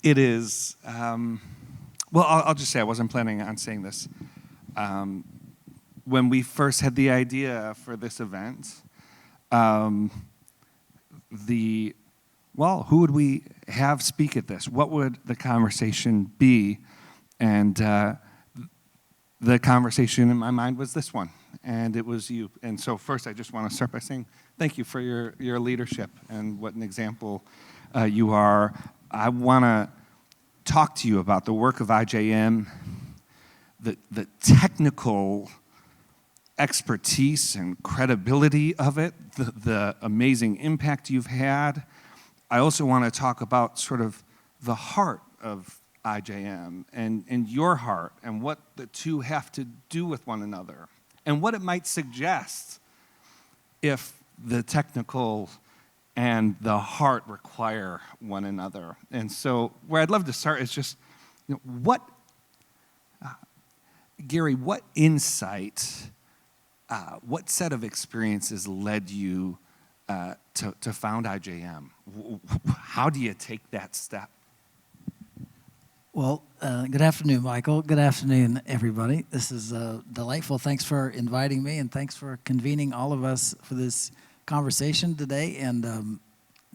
It is, well, I'll just say I wasn't planning on saying this. When we first had the idea for this event, who would we have speak at this? What would the conversation be? And the conversation in my mind was this one, and it was you. And so first I just want to start by saying thank you for your leadership and what an example you are. I want to talk to you about the work of IJM, the technical expertise and credibility of it, the amazing impact you've had. I also want to talk about sort of the heart of IJM and your heart and what the two have to do with one another and what it might suggest if the technical and the heart require one another. And so where I'd love to start is just, Gary, what insight, what set of experiences led you to found IJM? How do you take that step? Well, good afternoon, Michael. Good afternoon, everybody. This is delightful. Thanks for inviting me, and thanks for convening all of us for this conversation today, and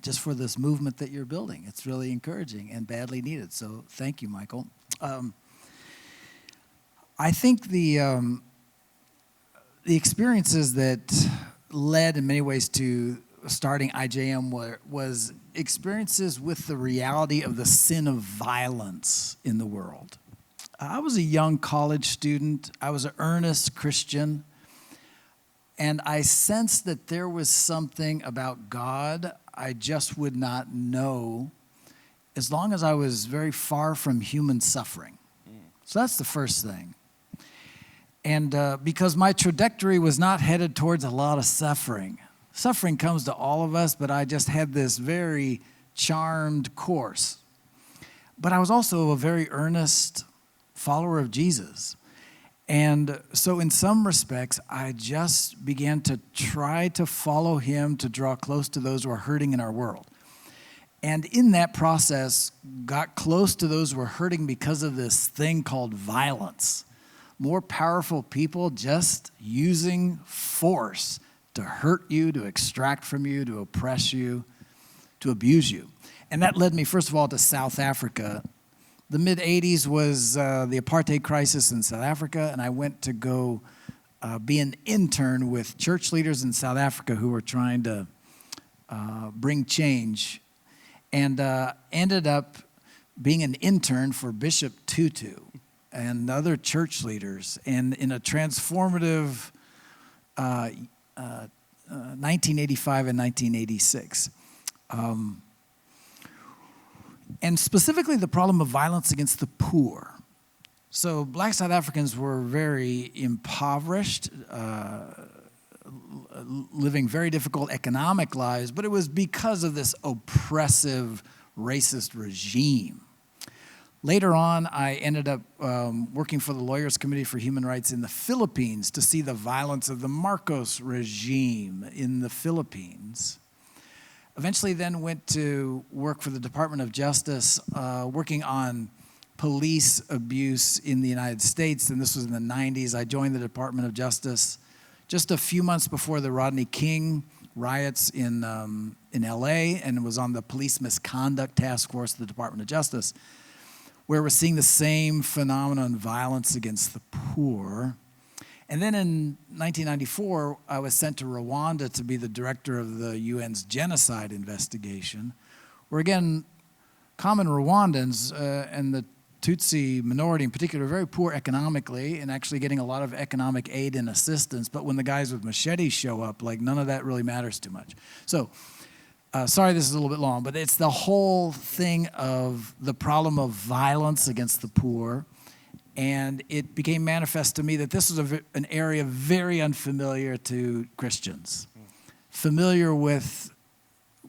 just for this movement that you're building. It's really encouraging and badly needed, so thank you, Michael. I think the experiences that led in many ways to starting IJM was experiences with the reality of the sin of violence in the world. I was a young college student. I was an earnest Christian. And I sensed that there was something about God I just would not know as long as I was very far from human suffering. So that's the first thing. And because my trajectory was not headed towards a lot of suffering. Suffering comes to all of us, but I just had this very charmed course. But I was also a very earnest follower of Jesus. And so in some respects, I just began to try to follow him to draw close to those who are hurting in our world. And in that process, got close to those who are hurting because of this thing called violence. More powerful people just using force to hurt you, to extract from you, to oppress you, to abuse you. And that led me, first of all, to South Africa. The mid-'80s was the apartheid crisis in South Africa, and I went to go be an intern with church leaders in South Africa who were trying to bring change, and ended up being an intern for Bishop Tutu and other church leaders, and in a transformative 1985 and 1986. And specifically the problem of violence against the poor. So black South Africans were very impoverished, living very difficult economic lives, but it was because of this oppressive, racist regime. Later on, I ended up working for the Lawyers Committee for Human Rights in the Philippines to see the violence of the Marcos regime in the Philippines. Eventually then went to work for the Department of Justice, working on police abuse in the United States, and this was in the 90s. I joined the Department of Justice just a few months before the Rodney King riots in LA, and was on the Police Misconduct Task Force of the Department of Justice, where we're seeing the same phenomenon, violence against the poor. And then in 1994, I was sent to Rwanda to be the director of the UN's genocide investigation, where again, common Rwandans and the Tutsi minority in particular are very poor economically and actually getting a lot of economic aid and assistance. But when the guys with machetes show up, like none of that really matters too much. So, sorry this is a little bit long, but it's the whole thing of the problem of violence against the poor. And it became manifest to me that this was an area very unfamiliar to Christians. Familiar with,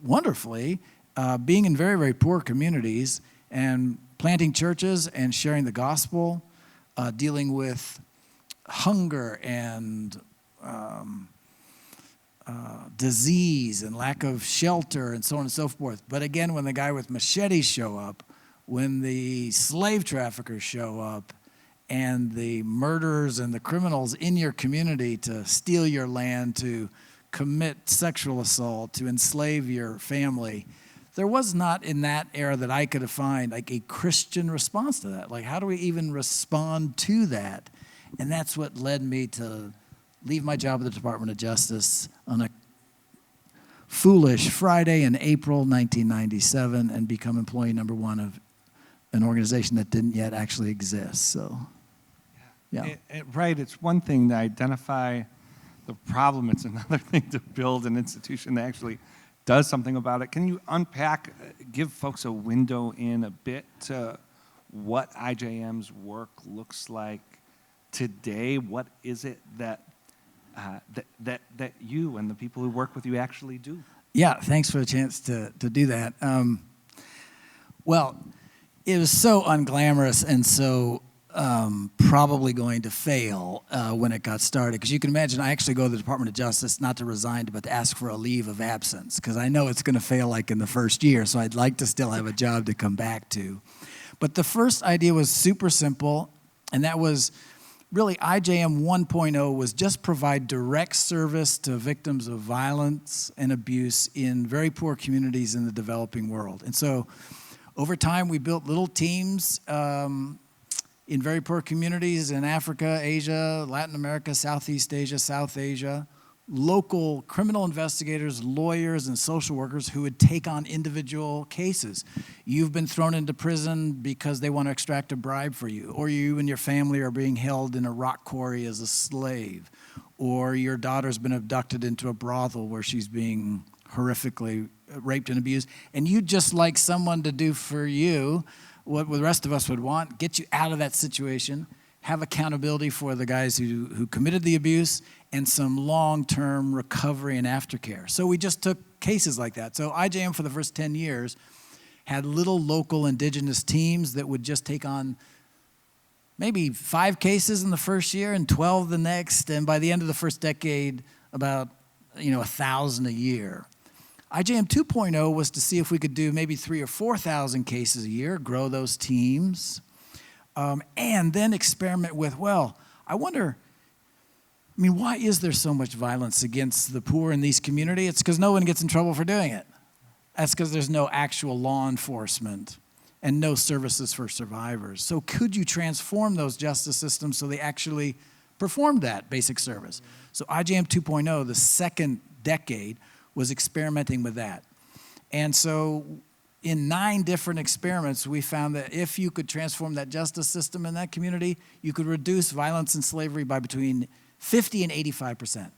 wonderfully, being in very, very poor communities and planting churches and sharing the gospel, dealing with hunger and disease and lack of shelter and so on and so forth. But again, when the guy with machetes show up, when the slave traffickers show up and the murderers and the criminals in your community to steal your land, to commit sexual assault, to enslave your family, there was not in that era that I could have found like a Christian response to that. Like, how do we even respond to that? And that's what led me to leave my job at the Department of Justice on a foolish Friday in April 1997 and become employee number one of an organization that didn't yet actually exist. So, yeah. Right, it's one thing to identify the problem. It's another thing to build an institution that actually does something about it. Can you unpack, give folks a window in a bit to what IJM's work looks like today? What is it that that you and the people who work with you actually do? Yeah, thanks for the chance to do that. Well, it was so unglamorous and so probably going to fail when it got started. Because you can imagine, I actually go to the Department of Justice not to resign, but to ask for a leave of absence, because I know it's going to fail like in the first year, so I'd like to still have a job to come back to. But the first idea was super simple, and that was really IJM 1.0 was just provide direct service to victims of violence and abuse in very poor communities in the developing world. And so over time, we built little teams in very poor communities in Africa, Asia, Latin America, Southeast Asia, South Asia, local criminal investigators, lawyers, and social workers who would take on individual cases. You've been thrown into prison because they want to extract a bribe for you, or you and your family are being held in a rock quarry as a slave, or your daughter's been abducted into a brothel where she's being horrifically raped and abused, and you'd just like someone to do for you what the rest of us would want, get you out of that situation, have accountability for the guys who committed the abuse, and some long-term recovery and aftercare. So we just took cases like that. So IJM for the first 10 years had little local indigenous teams that would just take on maybe 5 cases in the first year and 12 the next, and by the end of the first decade, about 1,000 a year. IJM 2.0 was to see if we could do maybe 3,000 or 4,000 cases a year, grow those teams, and then experiment with, I wonder, why is there so much violence against the poor in these communities? It's because no one gets in trouble for doing it. That's because there's no actual law enforcement and no services for survivors. So could you transform those justice systems so they actually performed that basic service? So IJM 2.0, the second decade, was experimenting with that. And so in 9 different experiments, we found that if you could transform that justice system in that community, you could reduce violence and slavery by between 50 and 85%,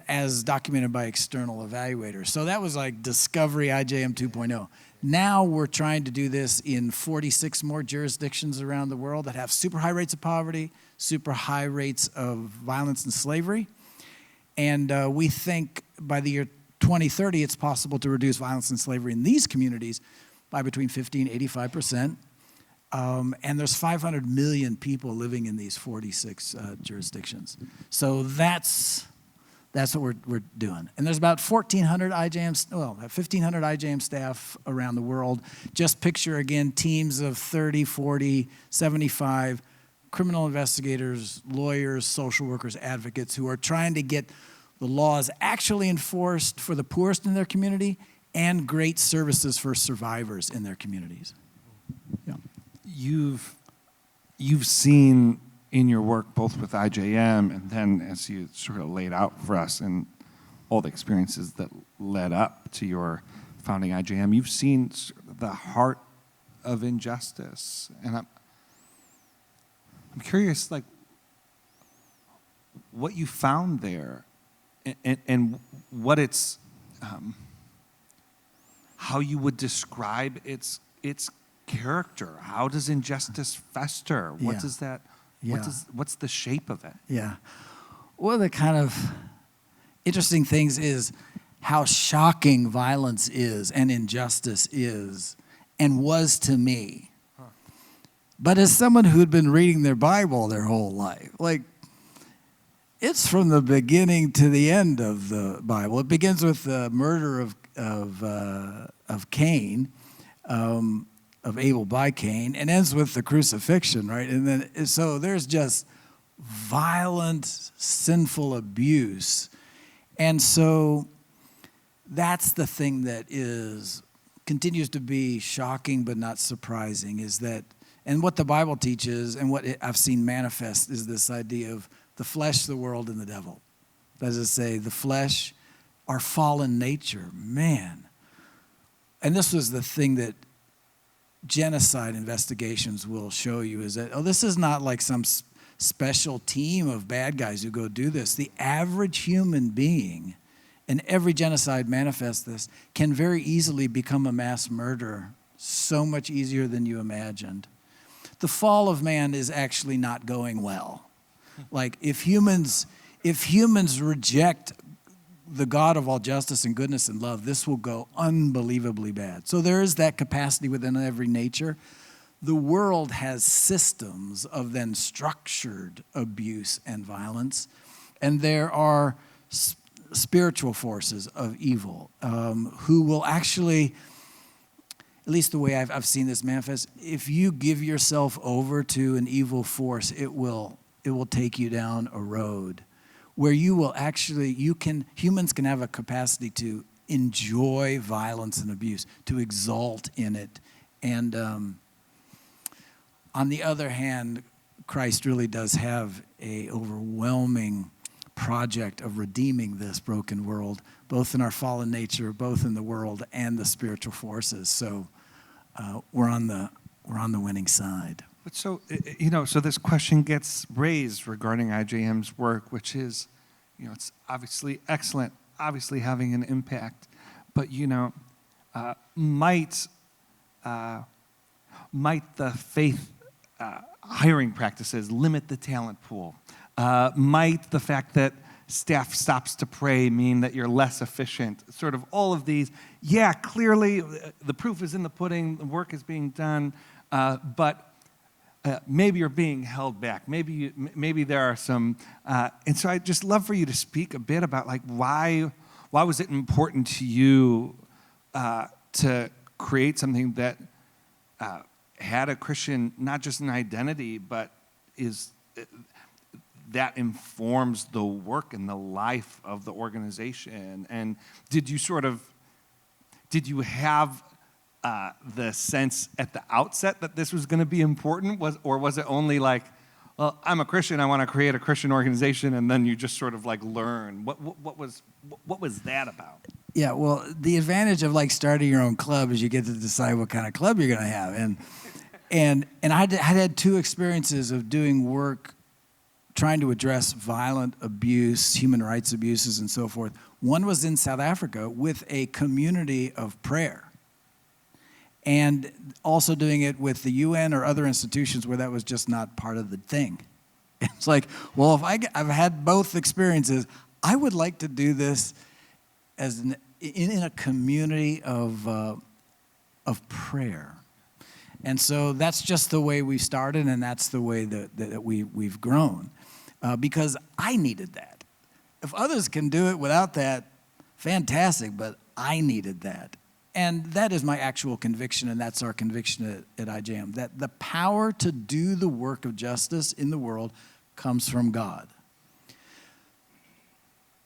as documented by external evaluators. So that was like Discovery IJM 2.0. Now we're trying to do this in 46 more jurisdictions around the world that have super high rates of poverty, super high rates of violence and slavery. And we think by the year 2030, it's possible to reduce violence and slavery in these communities by between 50 and 85%. And there's 500 million people living in these 46 jurisdictions. So that's what we're doing. And there's about 1,500 IJM staff around the world. Just picture, again, teams of 30, 40, 75 criminal investigators, lawyers, social workers, advocates who are trying to get the laws actually enforced for the poorest in their community and great services for survivors in their communities. Yeah. You've seen in your work, both with IJM and then as you sort of laid out for us and all the experiences that led up to your founding IJM, you've seen the heart of injustice. And I'm curious, like, what you found there and what it's, how you would describe its character. How does injustice fester? What Yeah. does that, Yeah. what's the shape of it? Yeah. One of the kind of interesting things is how shocking violence is and injustice is and was to me. But as someone who'd been reading their Bible their whole life, like, it's from the beginning to the end of the Bible. It begins with the murder of Cain, of Abel by Cain, and ends with the crucifixion, right? And then so there's just violent, sinful abuse, and so that's the thing that continues to be shocking but not surprising, is that, and what the Bible teaches and what I've seen manifest is this idea of the flesh, the world, and the devil. That is to say, the flesh, our fallen nature, man. And this was the thing that genocide investigations will show you, is that, this is not like some special team of bad guys who go do this. The average human being, and every genocide manifests this, can very easily become a mass murderer, so much easier than you imagined. The fall of man is actually not going well. Like, if humans reject the God of all justice and goodness and love, this will go unbelievably bad. So there is that capacity within every nature. The world has systems of then structured abuse and violence, and there are spiritual forces of evil who will actually, at least the way I've seen this manifest, if you give yourself over to an evil force, it will take you down a road where you will actually, humans can have a capacity to enjoy violence and abuse, to exalt in it. And on the other hand, Christ really does have a overwhelming project of redeeming this broken world, both in our fallen nature, both in the world and the spiritual forces. So we're on the winning side. But so, so this question gets raised regarding IJM's work, which is, it's obviously excellent, obviously having an impact, but, might the faith hiring practices limit the talent pool? Might the fact that staff stops to pray mean that you're less efficient? Sort of all of these. Yeah, clearly the proof is in the pudding, the work is being done, but maybe you're being held back. Maybe there are some, and so I'd just love for you to speak a bit about, like, why was it important to you to create something that had a Christian, not just an identity, but that informs the work and the life of the organization? And did you have the sense at the outset that this was going to be important, or was it only like, well, I'm a Christian, I want to create a Christian organization, and then you just sort of like learn? What was that about? Yeah, well, the advantage of like starting your own club is you get to decide what kind of club you're going to have, and I had two experiences of doing work trying to address violent abuse, human rights abuses, and so forth. One was in South Africa with a community of prayer, and also doing it with the UN or other institutions where that was just not part of the thing. It's like, well, if I've had both experiences, I would like to do this in a community of prayer. And so that's just the way we started, and that's the way that we've grown, because I needed that. If others can do it without that, fantastic, but I needed that. And that is my actual conviction, and that's our conviction at IJM, that the power to do the work of justice in the world comes from God.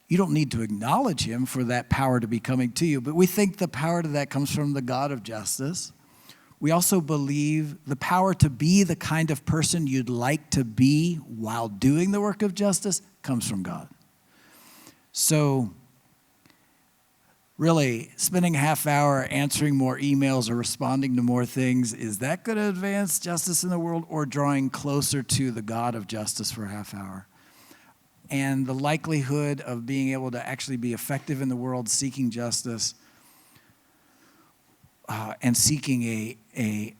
You don't need to acknowledge him for that power to be coming to you, but we think the power to that comes from the God of justice. We also believe the power to be the kind of person you'd like to be while doing the work of justice comes from God. So really, spending a half hour answering more emails or responding to more things, is that going to advance justice in the world, or drawing closer to the God of justice for a half hour? And the likelihood of being able to actually be effective in the world seeking justice and seeking a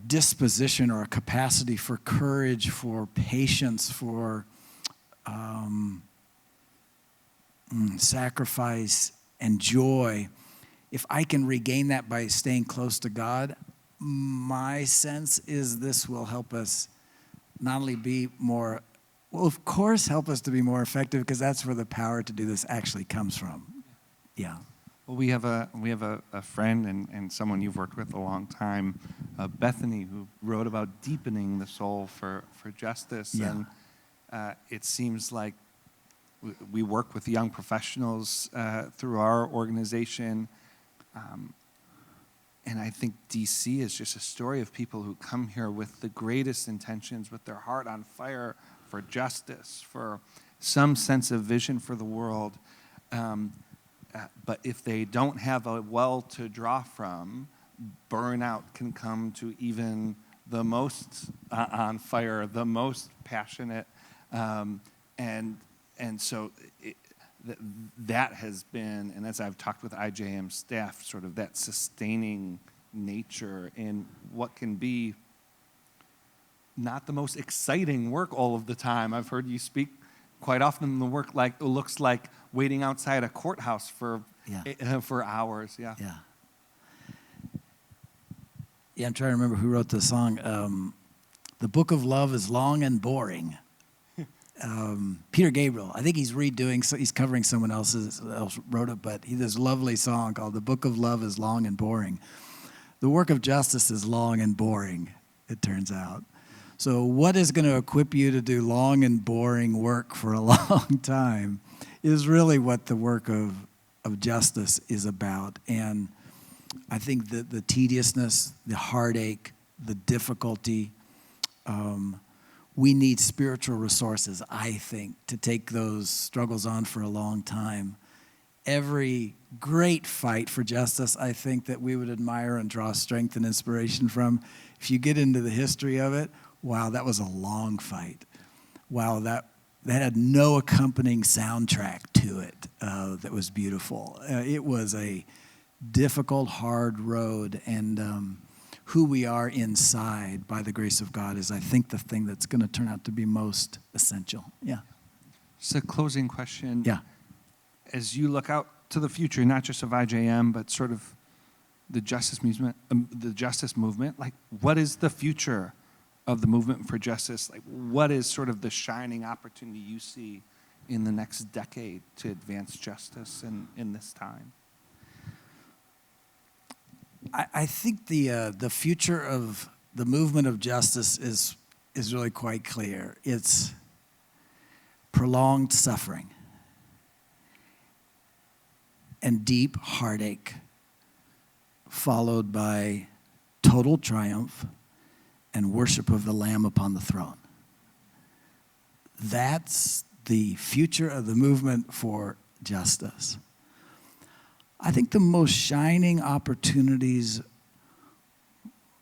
disposition or a capacity for courage, for patience, for sacrifice and joy, if I can regain that by staying close to God, my sense is this will help us not only be more, well, of course, help us to be more effective, because that's where the power to do this actually comes from. Yeah. Well, we have a friend and someone you've worked with a long time, Bethany, who wrote about deepening the soul for justice. Yeah. And it seems like we work with young professionals through our organization. And I think DC is just a story of people who come here with the greatest intentions, with their heart on fire for justice, for some sense of vision for the world. But if they don't have a well to draw from, burnout can come to even the most on fire, the most passionate. And so that has been, and as I've talked with IJM staff, sort of that sustaining nature in what can be not the most exciting work all of the time. I've heard you speak quite often. The work looks like waiting outside a courthouse for hours. Yeah. Yeah. Yeah, I'm trying to remember who wrote the song. The Book of Love is long and boring. Peter Gabriel. I think he's redoing, so he's covering someone else wrote it, but he this lovely song called The Book of Love is long and boring. The work of justice is long and boring, it turns out. So what is going to equip you to do long and boring work for a long time is really what the work of justice is about. And I think that the tediousness, the heartache, the difficulty, we need spiritual resources, I think, to take those struggles on for a long time. Every great fight for justice, I think, that we would admire and draw strength and inspiration from, if you get into the history of it, wow, that was a long fight. Wow, that had no accompanying soundtrack to it that was beautiful. It was a difficult, hard road, and who we are inside by the grace of God is, I think, the thing that's going to turn out to be most essential. Yeah. Just a closing question. Yeah. As you look out to the future, not just of IJM, but sort of the justice movement, like, what is the future of the movement for justice? Like, what is sort of the shining opportunity you see in the next decade to advance justice in this time? I think the future of the movement of justice is really quite clear. It's prolonged suffering and deep heartache, followed by total triumph and worship of the Lamb upon the throne. That's the future of the movement for justice. I think the most shining opportunities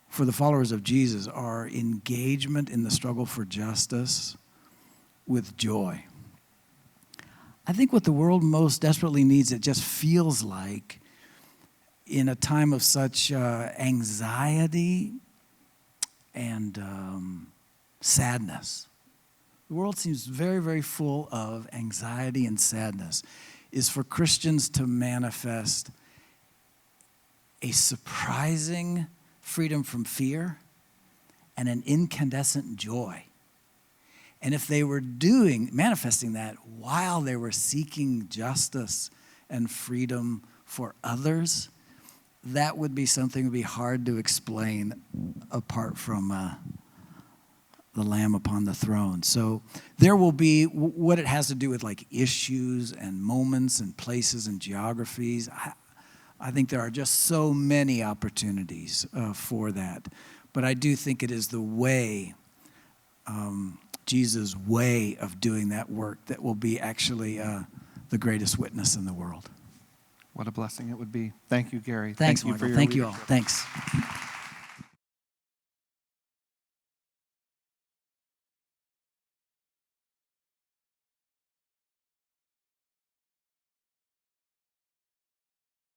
for the followers of Jesus are engagement in the struggle for justice with joy. I think what the world most desperately needs, it just feels like, in a time of such anxiety and sadness. The world seems very, very full of anxiety and sadness, is for Christians to manifest a surprising freedom from fear and an incandescent joy. And if they were manifesting that while they were seeking justice and freedom for others, that would be something that would be hard to explain apart from the Lamb upon the throne. So there will be what it has to do with, like, issues and moments and places and geographies. I think there are just so many opportunities for that. But I do think it is the way, Jesus' way of doing that work, that will be actually the greatest witness in the world. What a blessing it would be. Thank you, Gary. Thanks, Thank you Michael. for your Thank you all. leadership. Thanks.